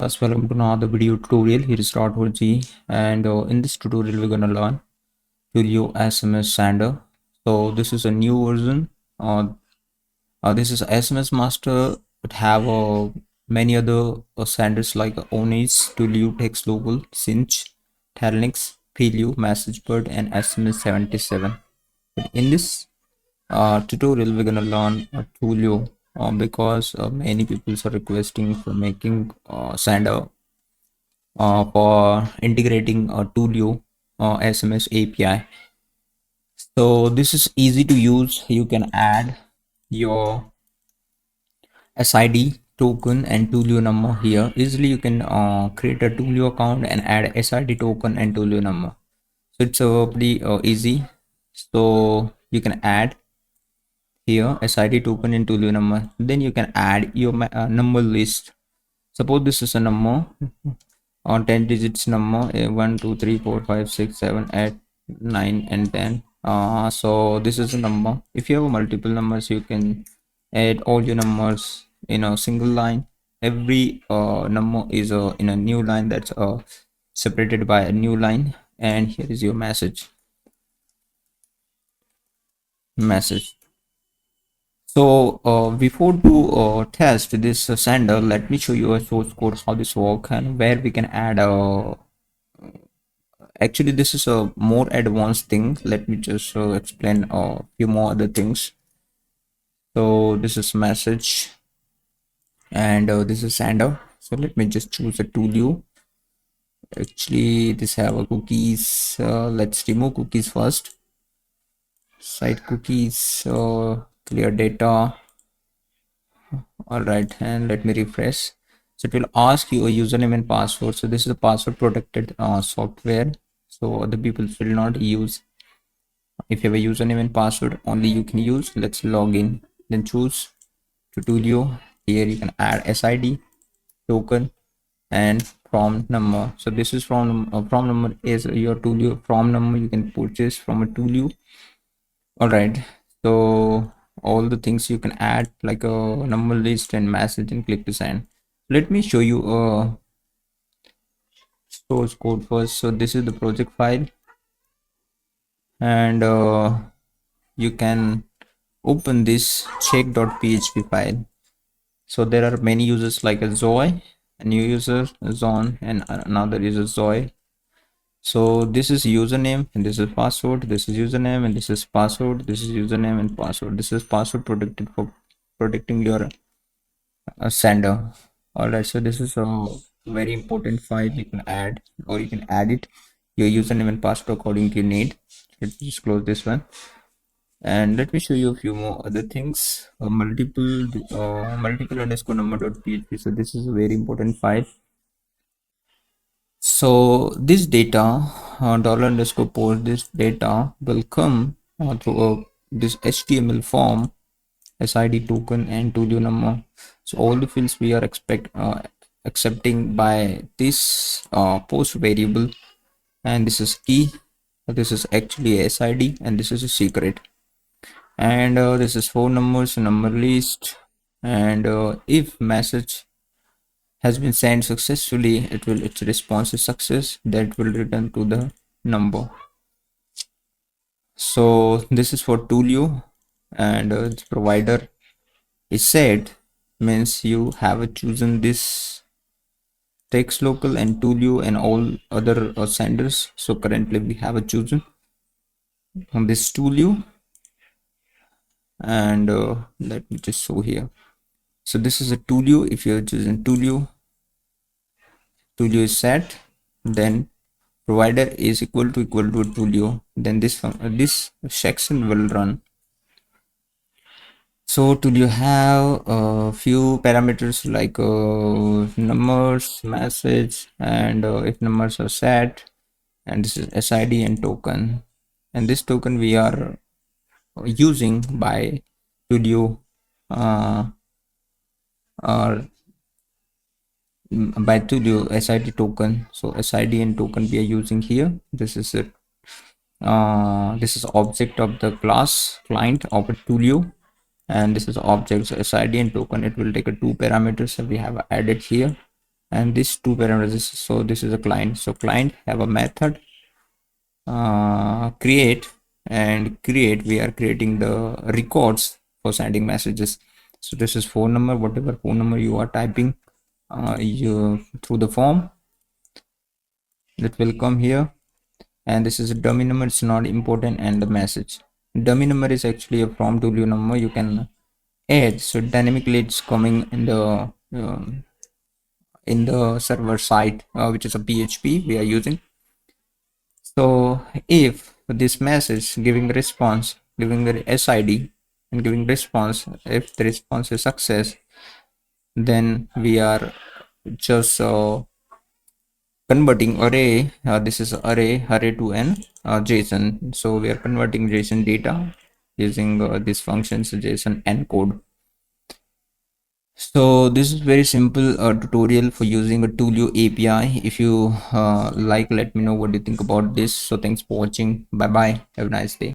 Welcome to another video tutorial. Here is G, and in this tutorial we're gonna learn twilio SMS sender. So this is a new version. This is SMS master. It have many other senders like Onis, twilio, text local, cinch, Telnix, twilio, messagebird, and SMS 77. But in this tutorial we're gonna learn twilio because many people are requesting for making sender for integrating a Twilio SMS API. So this is easy to use. You can add your SID token and Twilio number here. Easily you can create a Twilio account and add SID token and Twilio number. So it's pretty easy. So you can add here SID token and Twilio number. Then you can add your number list. Suppose this is a number on 10 digits number 1 2 3 4 5 6 7 8 9 and 10. So this is a number. If you have multiple numbers, you can add all your numbers in a single line. Every number is in a new line that's separated by a new line. And here is your message. So before to test this sender, let me show you a source code how this work and where we can add actually this is a more advanced thing. Let me just explain a few more other things. So this is message and this is sender. So let me just choose a Twilio. Actually this have a cookies. Let's remove cookies first. Site cookies, clear data. All right, and let me refresh. So it will ask you a username and password. So this is a password protected software, so other people will not use. If you have a username and password, only you can use. Let's log in, then choose to Twilio. Here you can add SID token and from number. So this is from number is your Twilio from number. You can purchase from a Twilio. All right, so all the things you can add like a number list and message and click to send. Let me show you a source code first. So this is the project file, and you can open this check.php file. So there are many users like a Zoe, a new user Zon, and another user Zoe. So this is username and this is password. This is username and this is password. This is username and password. This is password protected for protecting your sender. All right, so this is a very important file you can add, or you can add it your username and password according to your need. Let's just close this one, and let me show you a few more other things. Multiple underscore number.php. So this is a very important file. So this data dollar underscore post, this data will come through this HTML form, SID token and Twilio number. So all the fields we are accepting by this post variable, and this is key. This is actually a SID and this is a secret, and this is phone numbers, number list, and if message has been sent successfully, its response is success, that will return to the number. So this is for Twilio, and the provider is set means you have chosen this text local and Twilio and all other senders. So currently we have chosen on this Twilio, and let me just show here. So this is a Twilio. If you have chosen Twilio is set, then provider is equal to Twilio, then this section will run. So Twilio have a few parameters like numbers, message, and if numbers are set, and this is SID and token, and this token we are using by Twilio or by Twilio SID token. So SID and token we are using here. This is it. This is object of the class client of a Twilio, and this is objects SID and token. It will take a two parameters that we have added here. and these two parameters. So this is a client. So client have a method create, and create, we are creating the records for sending messages. So this is phone number, whatever phone number you are typing you through the form, that will come here. And this is a dummy number, it's not important. And the message dummy number is actually a from twilio number you can add, so dynamically it's coming in the server side, which is a php we are using. So if this message giving response, giving the sid and giving response, if the response is success, then we are just converting array, this is array to an json. So we are converting json data using these functions json encode. So this is very simple tutorial for using a twilio api. If you like, let me know what you think about this. So thanks for watching. Bye bye, have a nice day.